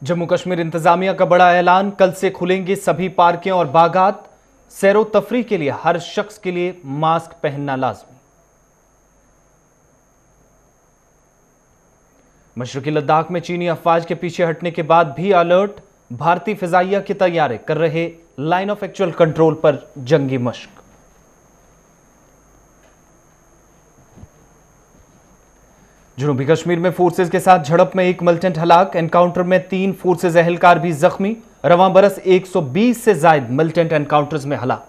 जम्मू कश्मीर इंतजामिया का बड़ा ऐलान, कल से खुलेंगे सभी पार्कें और बागात। सैरो तफरी के लिए हर शख्स के लिए मास्क पहनना लाजमी। मशरकी लद्दाख में चीनी अफवाज के पीछे हटने के बाद भी अलर्ट, भारतीय फिजाइया की तैयारी कर रहे लाइन ऑफ एक्चुअल कंट्रोल पर जंगी मशक। जनूबी कश्मीर में फोर्सेज के साथ झड़प में एक मिलिटेंट हलाक, एनकाउंटर में 3 फोर्सेज एहलकार भी जख्मी। रवां बरस 120 से ज्यादा मिलिटेंट एनकाउंटर्स में हलाक।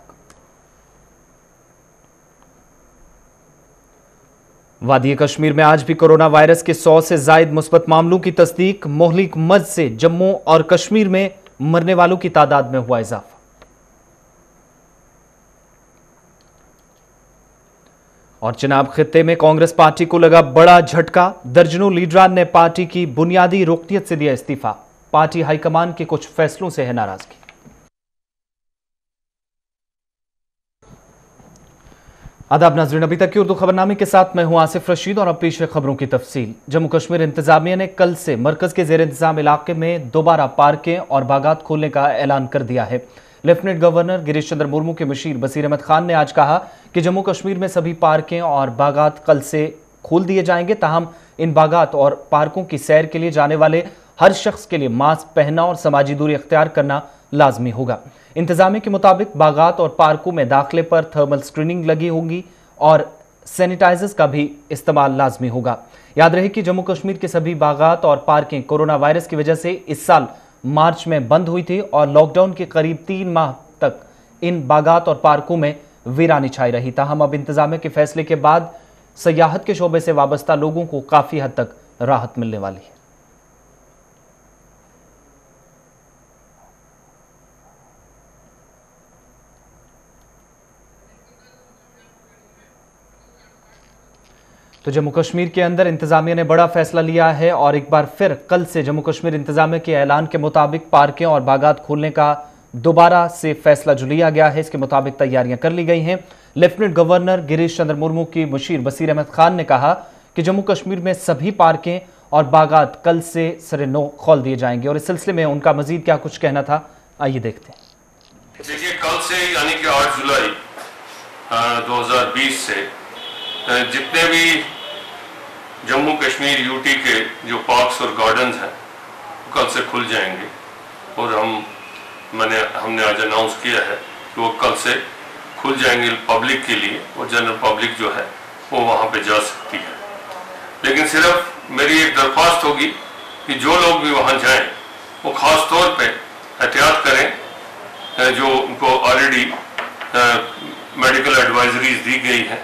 वादी कश्मीर में आज भी कोरोना वायरस के 100 से ज्यादा मुस्बत मामलों की तस्दीक। मोहलिक मर्ज से जम्मू और कश्मीर में मरने वालों की तादाद में हुआ इजाफा। और चिनाब खित्ते में कांग्रेस पार्टी को लगा बड़ा झटका, दर्जनों लीडरान ने पार्टी की बुनियादी रुकनियत से दिया इस्तीफा। पार्टी हाईकमान के कुछ फैसलों से है नाराजगी। आदाब नाज़रीन, अभी तक की उर्दू खबरनामे के साथ मैं हूं आसिफ रशीद और अब पेश है खबरों की तफसील। जम्मू कश्मीर इंतजामिया ने कल से मरकज के जेर इंतजाम इलाके में दोबारा पार्कें और बागात खोलने का ऐलान कर दिया है। लेफ्टिनेंट गवर्नर गिरीश चंद्र मुर्मू के मुशीर बसीर अहमद खान ने आज कहा कि जम्मू कश्मीर में सभी पार्कें और बागात कल से खोल दिए जाएंगे। ताहम इन बागात और पार्कों की सैर के लिए जाने वाले हर शख्स के लिए मास्क पहनना और समाजी दूरी अख्तियार करना लाजमी होगा। इंतजामिया के मुताबिक बागात और पार्कों में दाखिले पर थर्मल स्क्रीनिंग लगी होगी और सैनिटाइजर्स का भी इस्तेमाल लाजमी होगा। याद रहे कि जम्मू कश्मीर के सभी बागात और पार्कें कोरोना वायरस की वजह से इस साल मार्च में बंद हुई थी और लॉकडाउन के करीब 3 माह तक इन बागात और पार्कों में वीरानी छाई रही। ताहम अब इंतजामिया के फैसले के बाद सयाहत के शोबे से वाबस्ता लोगों को काफी हद तक राहत मिलने वाली है। तो जम्मू कश्मीर के अंदर इंतजामिया ने बड़ा फैसला लिया है और एक बार फिर कल से जम्मू कश्मीर इंतजामिया के ऐलान के मुताबिक पार्कें और बागात खोलने का दोबारा से फैसला जो लिया गया है, इसके मुताबिक तैयारियां कर ली गई हैं। लेफ्टिनेंट गवर्नर गिरीश चंद्र मुर्मू की मुशीर बसीर अहमद खान ने कहा कि जम्मू कश्मीर में सभी पार्कें और बागात कल से सरे-नौ खोल दिए जाएंगे और इस सिलसिले में उनका मजीद क्या कुछ कहना था, आइए देखते हैं। देखिए, कल से यानी कि 8 जुलाई 2020 से जितने भी जम्मू कश्मीर यूटी के जो पार्क्स और गार्डन्स हैं कल से खुल जाएंगे और हमने आज अनाउंस किया है कि वो कल से खुल जाएंगे पब्लिक के लिए और जनरल पब्लिक जो है वो वहाँ पे जा सकती है। लेकिन सिर्फ मेरी एक दरख्वास्त होगी कि जो लोग भी वहाँ जाएं वो ख़ास तौर पे एहतियात करें जो उनको ऑलरेडी मेडिकल एडवाइजरीज दी गई हैं।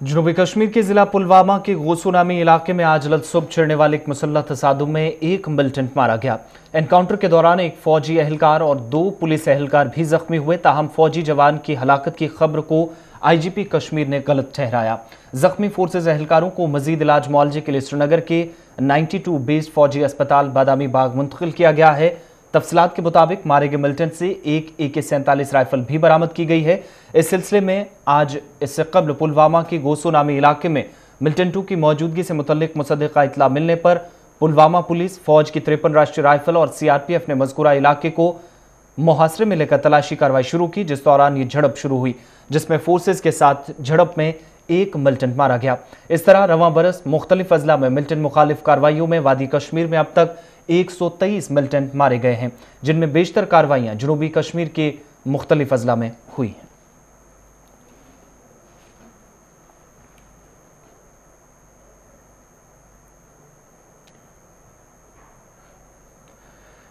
जनूबी कश्मीर के जिला पुलवामा के गोसू नामी इलाके में आज सुबह छिड़ने वाले एक मुसल्लह तसादुम में एक मिलिटेंट मारा गया। एनकाउंटर के दौरान एक फौजी एहलकार और 2 पुलिस एहलकार भी जख्मी हुए। ताहम फौजी जवान की हलाकत की खबर को IGP कश्मीर ने गलत ठहराया। जख्मी फोर्सेज एहलकारों को मजीद इलाज मुआवजे के लिए श्रीनगर के 92 बेस्ड फौजी अस्पताल बादामी बाग मुंतकिल किया गया है। तफसीलात के मुताबिक मारे गए मिलिटेंट से एक AK-47 राइफल भी बरामद की गई है। इस सिलसिले में आज इससे कबल पुलवामा के गोसू नामी इलाके में मिलिटेंटों की मौजूदगी से मुतल्लिक मुसद्दिका इतला मिलने पर पुलवामा पुलिस, फौज की 53 राष्ट्रीय राइफल और CRPF ने मज़कूरा इलाके को मुहासरे में लेकर तलाशी कार्रवाई शुरू की, जिस दौरान ये झड़प शुरू हुई जिसमें फोर्सेज के साथ झड़प में एक मिलिटेंट मारा गया। इस तरह रवां बरस मुख्तलिफ अजला में मिलिटेंट मुखालिफ कार्रवाइयों में वादी कश्मीर में अब तक 123 मिलिटेंट मारे गए हैं, जिनमें बेशतर कार्रवाइयां जनूबी कश्मीर के मुख्तलिफ अजला में हुई हैं।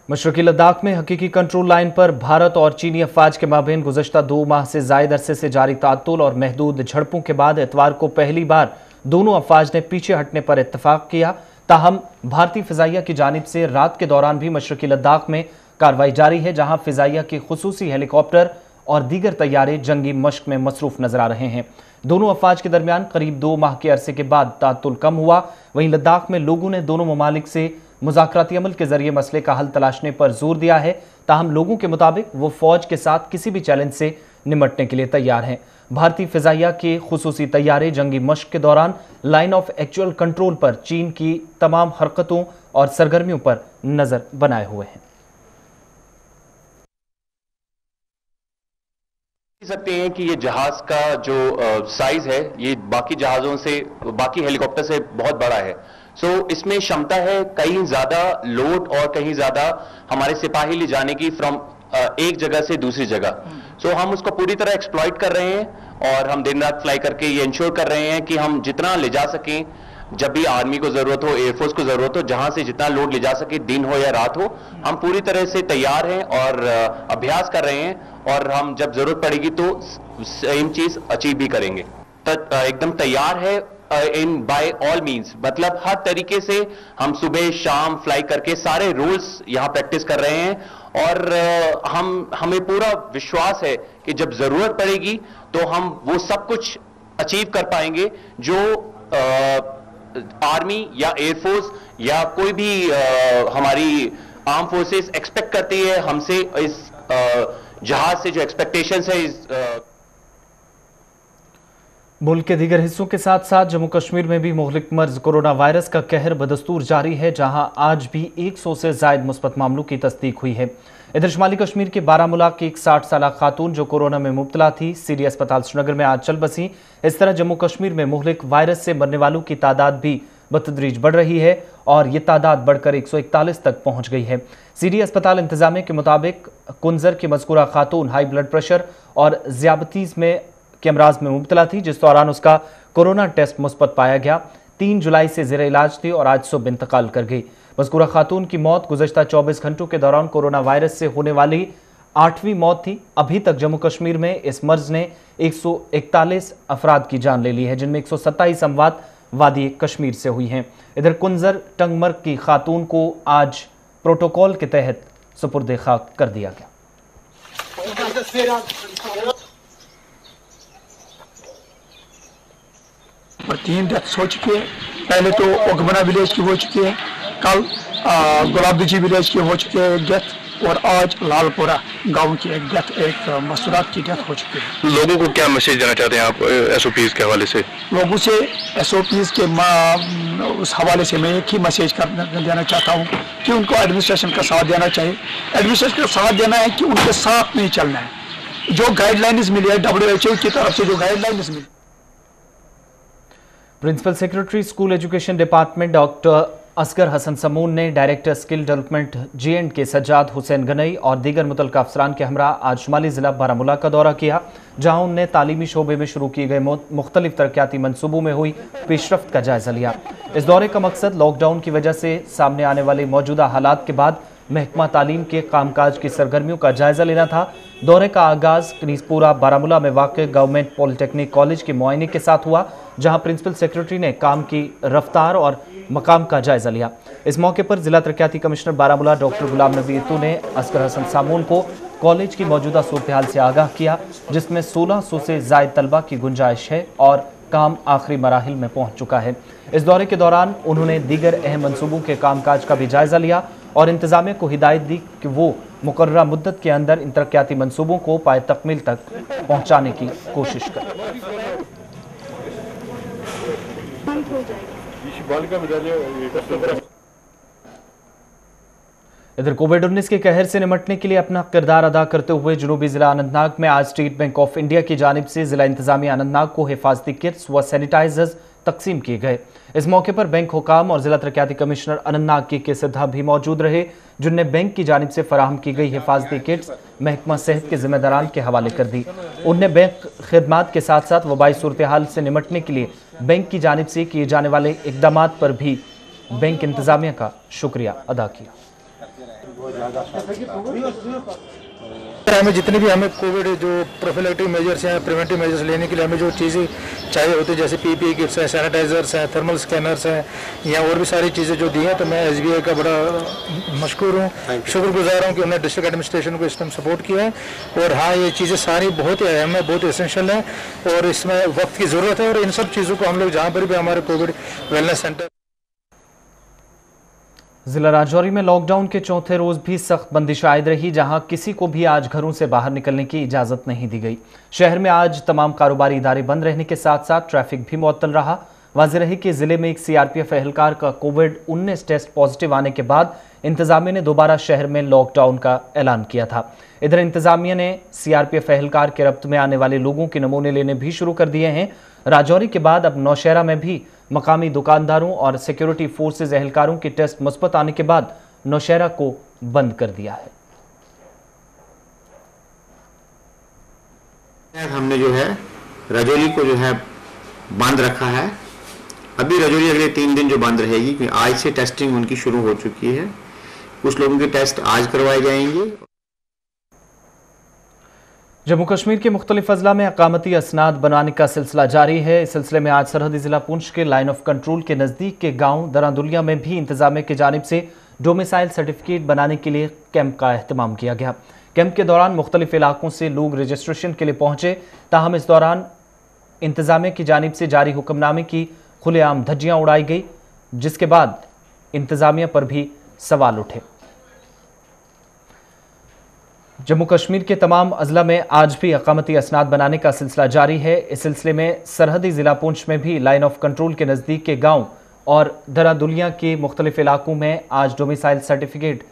मशरकी लद्दाख में हकीकी कंट्रोल लाइन पर भारत और चीनी अफवाज के माबेन गुज़श्ता 2 माह से ज़ायद अरसे से जारी तातुल और महदूद झड़पों के बाद इतवार को पहली बार दोनों अफवाज ने पीछे हटने पर इत्तफाक किया। ताहम भारतीय फिजाइया की जानिब से रात के दौरान भी मशरकी लद्दाख में कार्रवाई जारी है, जहां फिजाइया के खुसूसी हेलीकॉप्टर और दीगर तैयारे जंगी मश्क में मसरूफ नजर आ रहे हैं। दोनों अफवाज के दरमियान करीब 2 माह के अरसे के बाद तातुल कम हुआ। वहीं लद्दाख में लोगों ने दोनों ममालिक से मुज़ाकराती अमल के जरिए मसले का हल तलाशने पर जोर दिया है। ताहम लोगों के मुताबिक वो फौज के साथ किसी भी चैलेंज से निपटने के लिए तैयार हैं। भारतीय फिजाइया के खुसूसी तैयारे जंगी मश्क के दौरान लाइन ऑफ एक्चुअल कंट्रोल पर चीन की तमाम हरकतों और सरगर्मियों पर नजर बनाए हुए हैं। सकते हैं कि ये जहाज का जो साइज है ये बाकी जहाजों से, बाकी हेलीकॉप्टर से बहुत बड़ा है। इसमें क्षमता है कहीं ज्यादा लोड और कहीं ज्यादा हमारे सिपाही ले जाने की फ्रॉम एक जगह से दूसरी जगह। हम उसको पूरी तरह एक्सप्लॉइट कर रहे हैं और हम दिन रात फ्लाई करके ये इंश्योर कर रहे हैं कि हम जितना ले जा सकें, जब भी आर्मी को जरूरत हो, एयरफोर्स को जरूरत हो, जहां से जितना लोड ले जा सके, दिन हो या रात हो, हम पूरी तरह से तैयार हैं और अभ्यास कर रहे हैं और हम जब जरूरत पड़ेगी तो सेम चीज अचीव भी करेंगे। एकदम तैयार है इन बाय ऑल मीन्स, मतलब हर तरीके से हम सुबह शाम फ्लाई करके सारे रूल्स यहां प्रैक्टिस कर रहे हैं और हमें पूरा विश्वास है कि जब जरूरत पड़ेगी तो हम वो सब कुछ अचीव कर पाएंगे जो आर्मी या एयरफोर्स या कोई भी हमारी आर्म फोर्सेस एक्सपेक्ट करती है हमसे। इस जहाज से जो एक्सपेक्टेशंस है मुल्क के दीगर हिस्सों के साथ साथ जम्मू कश्मीर में भी मुहलिक मर्ज कोरोना वायरस का कहर बदस्तूर जारी है, जहां आज भी 100 से जायद मुस्बत मामलों की तस्दीक हुई है। इधर शुमाली कश्मीर के बारामूला की एक 60 साल खातून जो कोरोना में मुब्तला थी, सीरी अस्पताल श्रीनगर में आज चल बसी। इस तरह जम्मू कश्मीर में मुहलिक वायरस से मरने वालों की तादाद भी बतदरीज बढ़ रही है और ये तादाद बढ़कर 141 तक पहुंच गई है। सीरी अस्पताल इंतजामिया के मुताबिक कुंजर की मज़कूरा खातून हाई ब्लड प्रेशर और ज़ियाबतीज़ के अमराज में मुब्तला थी, जिस दौरान उसका कोरोना टेस्ट मुस्बत पाया गया। 3 जुलाई से ज़ेर इलाज थी और आज सुबह इंतकाल कर गई। मज़कूरा खातून की मौत गुज़श्ता 24 घंटों के दौरान कोरोना वायरस से होने वाली 8वीं मौत थी। अभी तक जम्मू कश्मीर में इस मर्ज ने 141 अफराद की जान ले ली है, जिनमें 127 अमवात वादी कश्मीर से हुई हैं। इधर कुंजर टंगमर्ग की खातून को आज प्रोटोकॉल के तहत सुपुर्द खाक कर दिया गया। और 3 डेथ्स हो चुकी है। पहले तो ओकबना विलेज की हो चुकी है, कल गुलाबदीजी विलेज की हो चुकी है डेथ और आज लालपुरा गांव की एक डेथ, एक मसूरात की डेथ हो चुकी है। लोगों को क्या मैसेज देना चाहते हैं आप एसओपीज के हवाले से? लोगों से एसओपीज के उस हवाले से मैं एक ही मैसेज देना चाहता हूँ कि उनको एडमिनिस्ट्रेशन का साथ देना चाहिए। एडमिनिस्ट्रेशन का साथ देना है कि उनके साथ नहीं चलना है। जो गाइडलाइंस मिली है WHO की तरफ से, जो गाइडलाइंस मिली। Principal secretary school education department doctor Asgar Hasan Samoon ने director skill development J&K Sajjad Hussain Ganai और दीगर मुतल्लिका अफसरान के हमरा आज शुमाली ज़िला बारामूला का दौरा किया, जहां उन्होंने तालीमी शोबे में शुरू किए गए मुख्तलिफ तरक्याती मनसूबों में हुई पेशरफ्त का जायजा लिया। इस दौरे का मकसद लॉकडाउन की वजह से सामने आने वाले मौजूदा हालात के बाद महकमा तालीम के कामकाज की सरगर्मियों का जायजा लेना था। दौरे का आगाज़ कनीसपुरा बारामूला में वाक़ गवर्नमेंट पॉलिटेक्निक कॉलेज के मुआयने के साथ हुआ, जहां प्रिंसिपल सेक्रेटरी ने काम की रफ्तार और मकाम का जायजा लिया। इस मौके पर जिला तरक्याती कमिश्नर बारामूला डॉक्टर गुलाम नबी इत्तू ने असगर हसन सामून को कॉलेज की मौजूदा सूरत हाल से आगाह किया, जिसमें 1600 से ज़ायद तलबा की गुंजाइश है और काम आखिरी मराहिल में पहुँच चुका है। इस दौरे के दौरान उन्होंने दीगर अहम मनसूबों के कामकाज का भी जायजा लिया और इंतजामिया को हिदायत दी कि वो मुकर्ररा मुद्दत के अंदर इन तरक्याती मनसूबों को पाए तकमील तक पहुँचाने की कोशिश करें। इधर कोविड-19 के कहर से निपटने के लिए अपना किरदार अदा करते हुए जनूबी जिला अनंतनाग में आज स्टेट बैंक ऑफ इंडिया की जानिब से जिला इंतजामिया अनंतनाग को हिफाजती किट्स व सैनिटाइजर्स तकसीम किए गए। इस मौके पर बैंक हुकाम और जिला तरक्याती कमिश्नर अनंतनाग के सिद्धा भी मौजूद रहे, जिनने बैंक की जानिब से फराहम की गई हिफाजती किट्स महकमा सेहत के जिम्मेदारान के हवाले कर दी। उनने बैंक खिदमात के साथ साथ वबाई सूरत हाल से निपटने के लिए बैंक की जानिब से किए जाने वाले इकदामात पर भी बैंक इंतजामिया का शुक्रिया अदा किया। हमें जितने भी हमें कोविड जो प्रोफिलैक्टिक मेजर्स हैं, प्रिवेंटिव मेजर्स लेने के लिए हमें जो चीज़ें चाहिए होती है, जैसे PPE किट्स हैं, सैनिटाइजर्स हैं, थर्मल स्कैनर्स हैं या और भी सारी चीज़ें जो दी हैं, तो मैं SBI का बड़ा मशकूर हूँ, शुक्रगुजार हूँ कि उन्होंने डिस्ट्रिक्ट एडमिनिस्ट्रेशन को इस टाइम सपोर्ट किया है। और हाँ, ये चीज़ें सारी बहुत ही अहम है, बहुत एसेंशियल है और इसमें वक्त की ज़रूरत है और इन सब चीज़ों को हम लोग जहाँ पर भी हमारे कोविड वेलनेस सेंटर जिला राजौरी में लॉकडाउन के चौथे रोज भी सख्त बंदिश आयद रही, जहां किसी को भी आज घरों से बाहर निकलने की इजाजत नहीं दी गई। शहर में आज तमाम कारोबारी इदारे बंद रहने के साथ साथ ट्रैफिक भी मुअत्तल रहा। वाज़ेह रही कि जिले में एक सीआरपीएफ एहलकार का कोविड-19 टेस्ट पॉजिटिव आने के बाद इंतजामिया ने दोबारा शहर में लॉकडाउन का ऐलान किया था। इधर इंतजामिया ने सीआरपीएफ एहलकार के रब्त में आने वाले लोगों के नमूने लेने भी शुरू कर दिए हैं। राजौरी के बाद अब नौशहरा में भी मकामी दुकानदारों और सिक्योरिटी फोर्सेज एहलकारों के टेस्ट मुस्बत आने के बाद नौशहरा को बंद कर दिया है। हमने जो है राजौरी को जो है बंद रखा है। अभी राजौरी अगले 3 दिन जो बंद रहेगी, क्योंकि आज से टेस्टिंग उनकी शुरू हो चुकी है। कुछ लोगों के टेस्ट आज करवाए जाएंगे। जम्मू कश्मीर के मुख्तलिफ अजला में अकामती असनाद बनाने का सिलसिला जारी है। इस सिलसिले में आज सरहदी जिला पुंछ के लाइन ऑफ कंट्रोल के नज़दीक के गांव दरादुलिया में भी इंतजामिया की जानिब से डोमिसाइल सर्टिफिकेट बनाने के लिए कैंप का एहतमाम किया गया। कैंप के दौरान मुख्तलिफ इलाकों से लोग रजिस्ट्रेशन के लिए पहुंचे, ताहम इस दौरान इंतजामिया की जानिब से जारी हुक्मनामे की खुलेआम धज्जियां उड़ाई गई, जिसके बाद इंतजामिया पर भी सवाल उठे। जम्मू कश्मीर के तमाम अजला में आज भी अकामती असनाद बनाने का सिलसिला जारी है। इस सिलसिले में सरहदी जिला पुंछ में भी लाइन ऑफ कंट्रोल के नज़दीक के गांव और दरादुलिया के मुख्तलिफ इलाकों में आज डोमिसाइल सर्टिफिकेट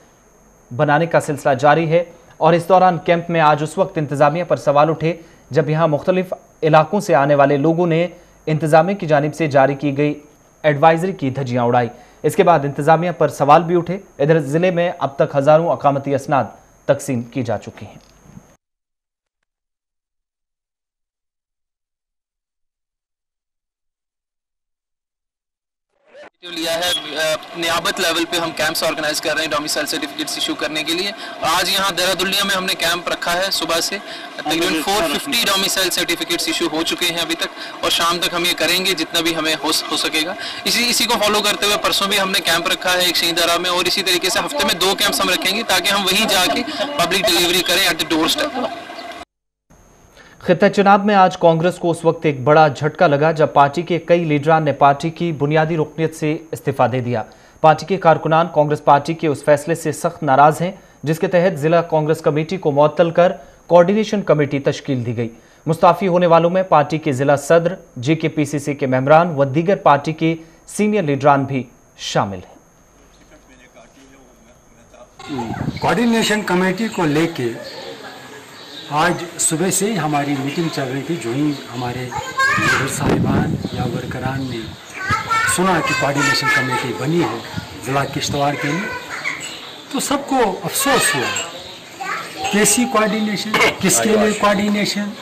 बनाने का सिलसिला जारी है। और इस दौरान कैंप में आज उस वक्त इंतजामिया पर सवाल उठे जब यहाँ मुख्तलिफ इलाकों से आने वाले लोगों ने इंतजामिया की जानिब से जारी की गई एडवाइजरी की धज्जियाँ उड़ाई। इसके बाद इंतजामिया पर सवाल भी उठे। इधर ज़िले में अब तक हज़ारों अकामती असनाद तकसीम की जा चुकी हैं। लिया है नियाबत लेवल पे हम कैंप्स ऑर्गेनाइज कर रहे हैं डोमिसाइल सर्टिफिकेट्स इशू करने के लिए। आज यहाँ देहरादुलिया में हमने कैंप रखा है। सुबह से तकरीबन 450 डोमिसाइल सर्टिफिकेट्स इशू हो चुके हैं अभी तक, और शाम तक हम ये करेंगे जितना भी हमें हो सकेगा। इसी को फॉलो करते हुए परसों भी हमने कैंप रखा है एक शहीदारा में, और इसी तरीके से हफ्ते में 2 कैंप्स हम रखेंगे ताकि हम वहीं जाके पब्लिक डिलीवरी करें एट द डोर स्टेप। खित्ता चुनाव में आज कांग्रेस को उस वक्त एक बड़ा झटका लगा जब पार्टी के कई लीडरान ने पार्टी की बुनियादी रुकनियत से इस्तीफा दे दिया। पार्टी के कारकुनान कांग्रेस पार्टी के उस फैसले से सख्त नाराज हैं जिसके तहत जिला कांग्रेस कमेटी को मुअत्तल कर कोऑर्डिनेशन कमेटी तश्कील दी गई। मुस्ताफी होने वालों में पार्टी के जिला सदर, JKPCC के मेंबरान व दीगर पार्टी के सीनियर लीडरान भी शामिल हैं। कोऑर्डिनेशन कमेटी को लेके आज सुबह से ही हमारी मीटिंग चल रही थी। जो ही हमारे लीडर साहिबान या वर्करान ने सुना कि कोऑर्डिनेशन कमेटी बनी है ज़िला किश्तवाड़ के लिए, तो सबको अफसोस हुआ। कैसी कोऑर्डिनेशन, किसके लिए कोऑर्डिनेशन,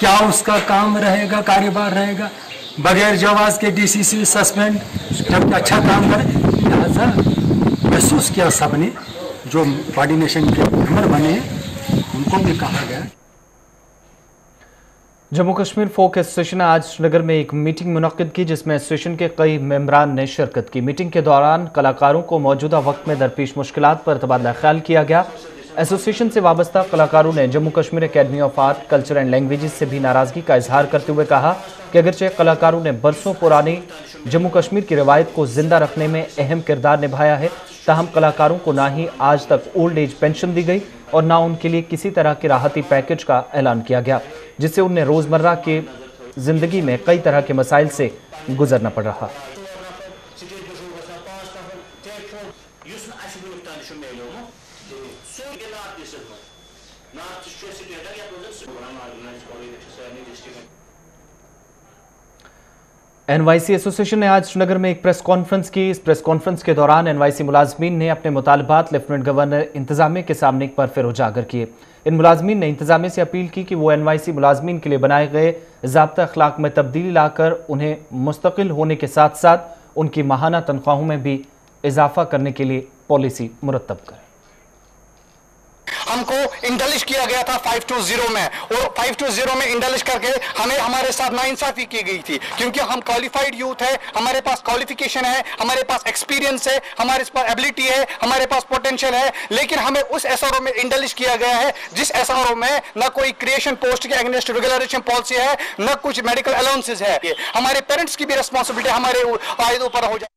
क्या उसका काम रहेगा, कार्यभार रहेगा, बगैर जवाब के DCC सस्पेंड, जब अच्छा काम करे। लिहाजा महसूस किया सबने, जो कोऑर्डिनेशन के मेंबर बने उनको भी कहा गया। जम्मू कश्मीर फोक एसोसिएशन ने आज श्रीनगर में एक मीटिंग मुनक्किद की जिसमें एसोसिएशन के कई मेंबरान ने शिरकत की। मीटिंग के दौरान कलाकारों को मौजूदा वक्त में दरपेश मुश्किलात पर तबादला ख्याल किया गया। एसोसिएशन से वाबस्ता कलाकारों ने Jammu Kashmir academy of art, culture and languages से भी नाराजगी का इजहार करते हुए कहा कि अगरचे कलाकारों ने बरसों पुरानी जम्मू कश्मीर की रवायत को जिंदा रखने में अहम किरदार निभाया है, ताहम कलाकारों को ना ही आज तक ओल्ड एज पेंशन दी गई और ना उनके लिए किसी तरह के राहती पैकेज का ऐलान किया गया, जिससे उन्हें रोज़मर्रा के ज़िंदगी में कई तरह के मसाइल से गुजरना पड़ रहा। NYC एसोसिएशन ने आज श्रीनगर में एक प्रेस कॉन्फ्रेंस की। इस प्रेस कॉन्फ्रेंस के दौरान NYC मुलाजमीन ने अपने मुतालबात लेफ्टिनेंट गवर्नर इंतजामिया के सामने एक बार फिर उजागर किए। इन मुलाजमीन ने इंतजामिया से अपील की कि वो NYC मुलाजमीन के लिए बनाए गए ज़ाब्ता अखलाक में तब्दीली लाकर उन्हें मुस्तकिल होने के साथ साथ उनकी माहाना तनख्वाहों में भी इजाफा करने के लिए पॉलिसी मुरतब करें। हमको इंडलिश किया गया था 520 में, और 520 में इंडलिश करके हमें हमारे साथ नाइंसाफी की गई थी, क्योंकि हम क्वालिफाइड यूथ है, हमारे पास क्वालिफिकेशन है, हमारे पास एक्सपीरियंस है, हमारे पास एबिलिटी है, हमारे पास पोटेंशियल है, लेकिन हमें उस SRO में इंडलिश किया गया है जिस SRO में न कोई क्रिएशन पोस्ट के अगेंस्ट रेगुलराइजेशन पॉलिसी है, न कुछ मेडिकल अलाउंसेस है। हमारे पेरेंट्स की भी रिस्पॉन्सिबिलिटी हमारे ऊपर हो जाए।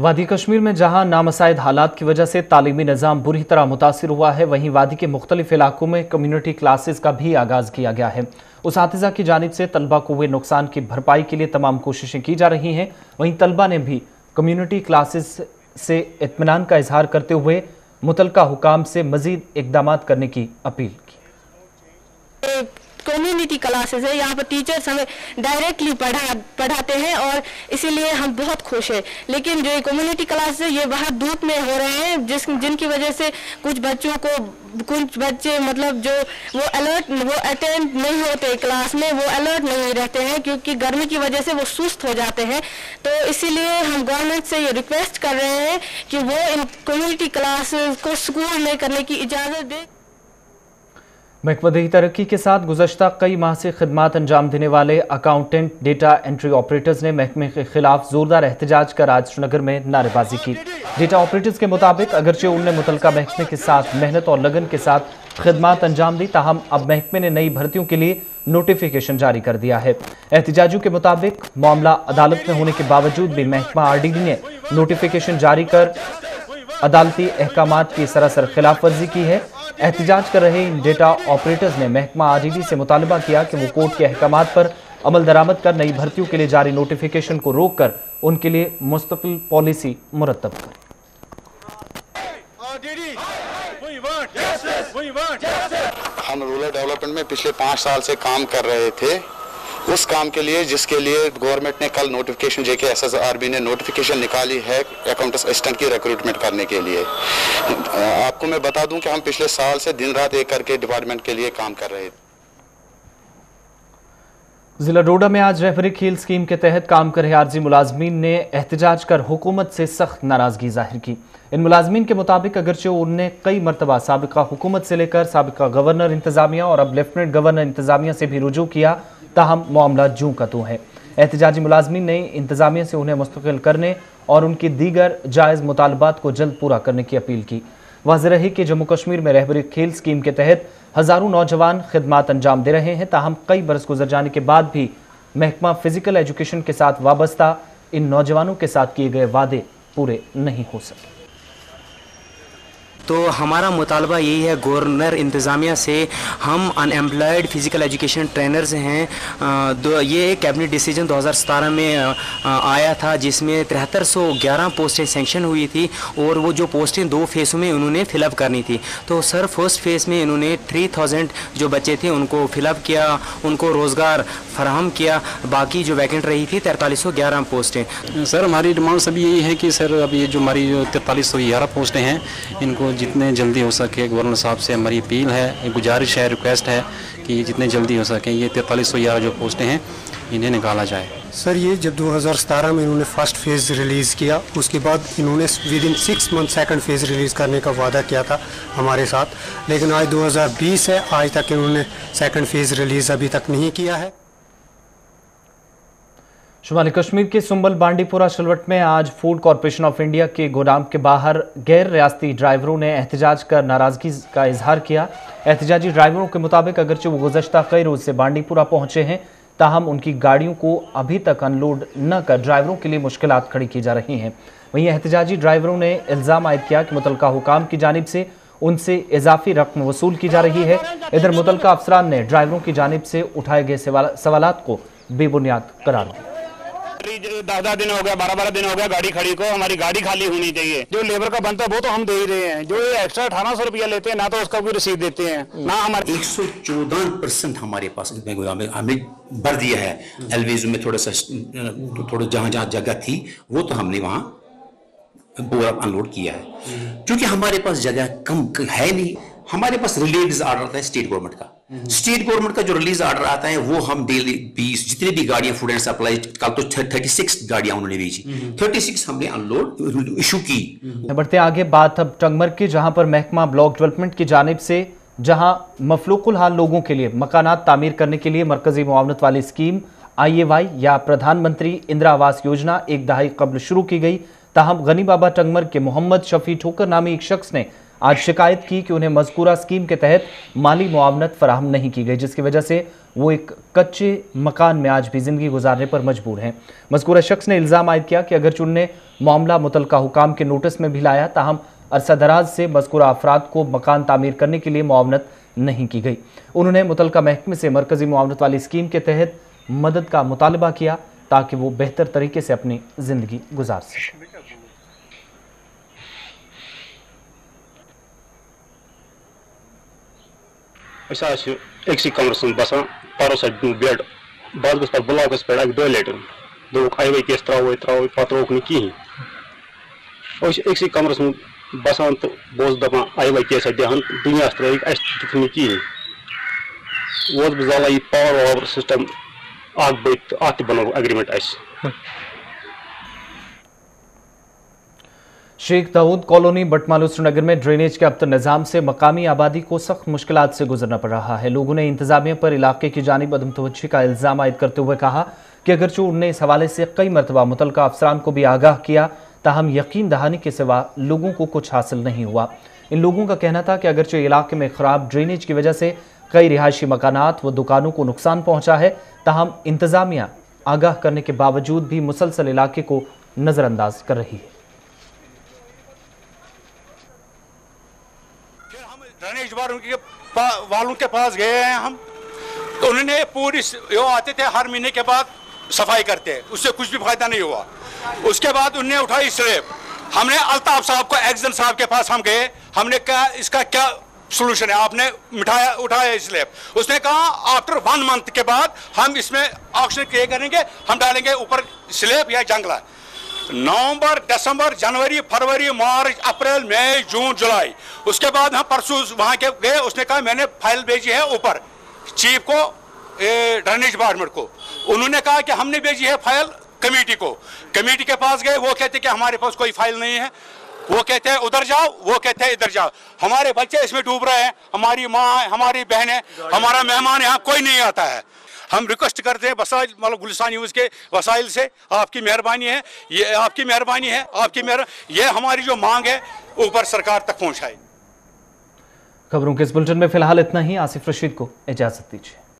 वादी कश्मीर में जहां नामसाइद हालात की वजह से तालीमी निज़ाम बुरी तरह मुतासिर हुआ है, वहीं वादी के मुख्तलिफ इलाकों में कम्युनिटी क्लासेस का भी आगाज़ किया गया है। उसातिज़ा की जानिब से तलबा को हुए नुकसान की भरपाई के लिए तमाम कोशिशें की जा रही हैं। वहीं तलबा ने भी कम्युनिटी क्लासेस से इत्मीनान का इजहार करते हुए मुतलका हुकाम से मजीद इकदाम करने की अपील की। कम्युनिटी क्लासेस है, यहाँ पर टीचर्स हमें डायरेक्टली पढ़ाते हैं और इसीलिए हम बहुत खुश हैं। लेकिन जो ये कम्युनिटी क्लासेस है ये बाहर धूप में हो रहे हैं, जिनकी वजह से कुछ बच्चे मतलब जो वो अटेंड नहीं होते क्लास में, वो अलर्ट नहीं रहते हैं क्योंकि गर्मी की वजह से वो सुस्त हो जाते हैं। तो इसीलिए हम गवर्नमेंट से ये रिक्वेस्ट कर रहे हैं कि वो इन कम्युनिटी क्लासेस को स्कूल में करने की इजाज़त दे। महकमा दही तरक्की के साथ गुज़श्ता कई माह से खिदमात अंजाम देने वाले अकाउंटेंट डेटा एंट्री ऑपरेटर्स ने महकमे के खिलाफ जोरदार एहतजाज कर आज श्रीनगर में नारेबाजी की। डेटा ऑपरेटर्स के मुताबिक अगरचे उन्होंने मुतलका महकमे के साथ मेहनत और लगन के साथ खिदमात अंजाम दी, ताहम अब महकमे ने नई भर्तियों के लिए नोटिफिकेशन जारी कर दिया है। एहतजाजियों के मुताबिक मामला अदालत में होने के बावजूद भी महकमा RDD ने नोटिफिकेशन जारी कर अदालती अहकामात की सरासर खिलाफ वर्जी की है। एहतजाज कर रहे इन डेटा ऑपरेटर्स ने महकमा RDD से मुतालबा किया कि वो कोर्ट के अहकामात पर अमल दरामद कर नई भर्तियों के लिए जारी नोटिफिकेशन को रोक कर उनके लिए मुस्तकिल पॉलिसी मुरतब करें। हम रूरल डेवलपमेंट में पिछले 5 साल से काम कर रहे थे, उस काम के लिए जिसके लिए गवर्नमेंट ने कल नोटिफिकेशन JK SSRB ने नोटिफिकेशन निकाली है अकाउंट असिस्टेंट की रिक्रूटमेंट करने के लिए। आपको मैं बता दूं कि हम पिछले साल से दिन रात एक करके डिपार्टमेंट के लिए काम कर रहे थे। जिला डोडा में आज रहबरी खेल स्कीम के तहत काम कर रहे आर्जी मुलाजमीन ने एहतजाज कर हुकूमत से सख्त नाराजगी जाहिर की। इन मुलाजमीन के मुताबिक अगरचे उन्होंने कई मरतबा साबिका हुकूमत से लेकर साबिका गवर्नर इंतजामिया और अब लेफ्टिनेंट गवर्नर इंतजामिया से भी रुजू किया, ताहम मामला जूं का तूं है। एहतजाजी मुलाजमीन ने इंतजामिया से उन्हें मुस्तकिल करने और उनकी दीगर जायज़ मुतालबात को जल्द पूरा करने की अपील की। वाज़ेह रही कि जम्मू कश्मीर में रहबरी खेल स्कीम के तहत हज़ारों नौजवान खिदमात अंजाम दे रहे हैं, ताहम कई बरस गुजर जाने के बाद भी महकमा फिजिकल एजुकेशन के साथ वाबस्ता इन नौजवानों के साथ किए गए वादे पूरे नहीं हो सके। तो हमारा मुतालबा यही है गवर्नर इंतज़ामिया से, हम अनएम्प्लॉयड फ़िज़िकल एजुकेशन ट्रेनर्स हैं। ये कैबिनेट डिसीजन 2017 में आया था जिसमें 7311 पोस्टें सेंक्शन हुई थी और वो जो पोस्टें 2 फेज़ों में उन्होंने फ़िलअप करनी थी। तो सर फर्स्ट फेज़ में इन्होंने 3000 जो बच्चे थे उनको फ़िलअप किया, उनको रोज़गार फराहम किया, बाकी जो वैकेंट रही थी 4311 पोस्टें। सर हमारी डिमांड सब यही है कि सर अब ये जो हमारी 4311 पोस्टें हैं इनको जितने जल्दी हो सके गवर्नर साहब से हमारी अपील है, गुजारिश है, रिक्वेस्ट है कि जितने जल्दी हो सके ये 4311 जो पोस्टें हैं इन्हें निकाला जाए। सर ये जब 2017 में इन्होंने फर्स्ट फेज़ रिलीज़ किया, उसके बाद इन्होंने within 6 month second phase release करने का वादा किया था हमारे साथ, लेकिन आज 2020 है, आज तक इन्होंने सेकंड फेज़ रिलीज़ अभी तक नहीं किया है। शुमाली कश्मीर के सुंबल बांडीपुरा शलवट में आज फूड कॉरपोरेशन ऑफ इंडिया के गोदाम के बाहर गैर रियासती ड्राइवरों ने एहतजाज कर नाराजगी का इजहार किया। एहतजाजी ड्राइवरों के मुताबिक अगरचे वो गुज़श्ता कई रोज से बांडीपुरा पहुंचे हैं, ताहम उनकी गाड़ियों को अभी तक अनलोड न कर ड्राइवरों के लिए मुश्किलात खड़ी की जा रही हैं। वहीं एहतजाजी ड्राइवरों ने इल्ज़ाम आयद किया कि मुतलका हुकाम की जानिब से उनसे इजाफी रकम वसूल की जा रही है। इधर मुतलका अफसरान ने ड्राइवरों की जानिब से उठाए गए सवालात को बेबुनियाद करार दिया। 10 दिन हो गया, 12 दिन हो गया गाड़ी खड़ी को, हमारी गाड़ी खाली होनी चाहिए। जो लेबर का बनता है वो तो हम दे ही रहे हैं, जो ये एक्स्ट्रा 1800 रुपया लेते हैं ना तो उसका भी रसीद देते हैं ना हमारे। 114% हमारे पास हमें भर दिया है। एलवीज में थोड़ा जहाँ जगह थी वो तो हमने वहाँ पूरा अनलोड किया है, क्योंकि हमारे पास जगह कम है नहीं। हमारे पास रिलीज ऑर्डर आता है स्टेट गवर्नमेंट का, स्टेट गवर्नमेंट का जो रिलीज ऑर्डर आता है वो हम डेली 20 जितनी भी गाड़ियां फूड एंड सप्लाई, कल तो 36 गाड़ियां उन्होंने भेजी, 36 हमने अनलोड इशू की। बढ़ते आगे बात अब टंगमर्ग की, जहां पर महकमा ब्लॉक डेवलपमेंट की जानिब से जहां मफलूकुल हाल लोगों के लिए मकानात तामीर करने के लिए मरकजी मुआवनत वाली स्कीम IAY या प्रधानमंत्री इंदिरा आवास योजना 1 दहाई कबल शुरू की गई, ताहम गनी बाबा टंगमर्ग के मोहम्मद शफी ठोकर नामी एक शख्स ने आज शिकायत की कि उन्हें मज़कूरा स्कीम के तहत माली मुआवनत फराहम नहीं की गई, जिसकी वजह से वो एक कच्चे मकान में आज भी ज़िंदगी गुजारने पर मजबूर हैं। मज़कूरा शख्स ने इल्ज़ाम आयद किया कि अगरचे उन्होंने मामला मुतलका हुकाम के नोटिस में भी लाया, ताहम अरसा दराज से मज़कूरा अफराद को मकान तामीर करने के लिए मुआवनत नहीं की गई। उन्होंने मुतलका महकमे से मरकज़ी मुआवनत वाली स्कीम के तहत मदद का मुतालबा किया ताकि वो बेहतर तरीके से अपनी ज़िंदगी गुजार सकें। एक कमरस बसान पारो बेड बस गस पे ब्लॉकस पे 2 लटन दोक आई केस त्रो पे त्रोक नी कहीं एक कमरस बसान तो बहुत दपान आई केस दहन दुनिया त्रिक नी कहीं वो जाला यह पावर वावर सिस्टम अत बनो एग्रीमेंट शेख दाऊद कॉलोनी बटमालू श्रीनगर में ड्रेनेज के अबतर निज़ाम से मकामी आबादी को सख्त मुश्किलात से गुजरना पड़ रहा है। लोगों ने इंतजामिया पर इलाके की जानिब अदम तवज्जो का इल्ज़ाम आयद करते हुए कहा कि अगरचे उन्होंने इस हवाले से कई मरतबा मुतलका अफसरान को भी आगाह किया, ताहम यकीन दहानी के सिवा लोगों को कुछ हासिल नहीं हुआ। इन लोगों का कहना था कि अगरचे इलाके में खराब ड्रेनेज की वजह से कई रिहायशी मकानात व दुकानों को नुकसान पहुँचा है, ताहम इंतजामिया आगाह करने के बावजूद भी मुसलसल इलाके को नज़रअंदाज कर रही है। ड्रेनेज वालों के पास गए हैं हम, तो उन्होंने पूरी यो आते थे हर महीने के बाद सफाई करते हैं, उससे कुछ भी फायदा नहीं हुआ। उसके बाद उन्होंने उठाई स्लैब, हमने अल्ताफ साहब को एक्जन साहब के पास हम गए, हमने कहा इसका क्या सोल्यूशन है, आपने उठाया स्लैब। उसने कहा आफ्टर 1 मंथ के बाद हम इसमें ऑक्शन किए करेंगे, हम डालेंगे ऊपर स्लैब या जंगला। नवंबर, दिसंबर, जनवरी, फरवरी, मार्च, अप्रैल, मई, जून, जुलाई, उसके बाद हम परसों वहां के गए, उसने कहा मैंने फाइल भेजी है ऊपर चीफ को, ड्रेनेज डिपार्टमेंट को। उन्होंने कहा कि हमने भेजी है फाइल कमेटी को। कमेटी के पास गए, वो कहते कि हमारे पास कोई फाइल नहीं है, वो कहते हैं उधर जाओ, वो कहते हैं इधर जाओ। हमारे बच्चे इसमें डूब रहे हैं, हमारी माँ, हमारी बहनें, हमारा मेहमान, यहाँ कोई नहीं आता है। हम रिक्वेस्ट करते हैं वसाइल मतलब गुलिस्तान न्यूज़ के वसाइल से, आपकी मेहरबानी है, ये आपकी मेहरबानी है, ये हमारी जो मांग है ऊपर सरकार तक पहुंचाए। खबरों के इस बुलेटिन में फिलहाल इतना ही। आसिफ रशीद को इजाजत दीजिए।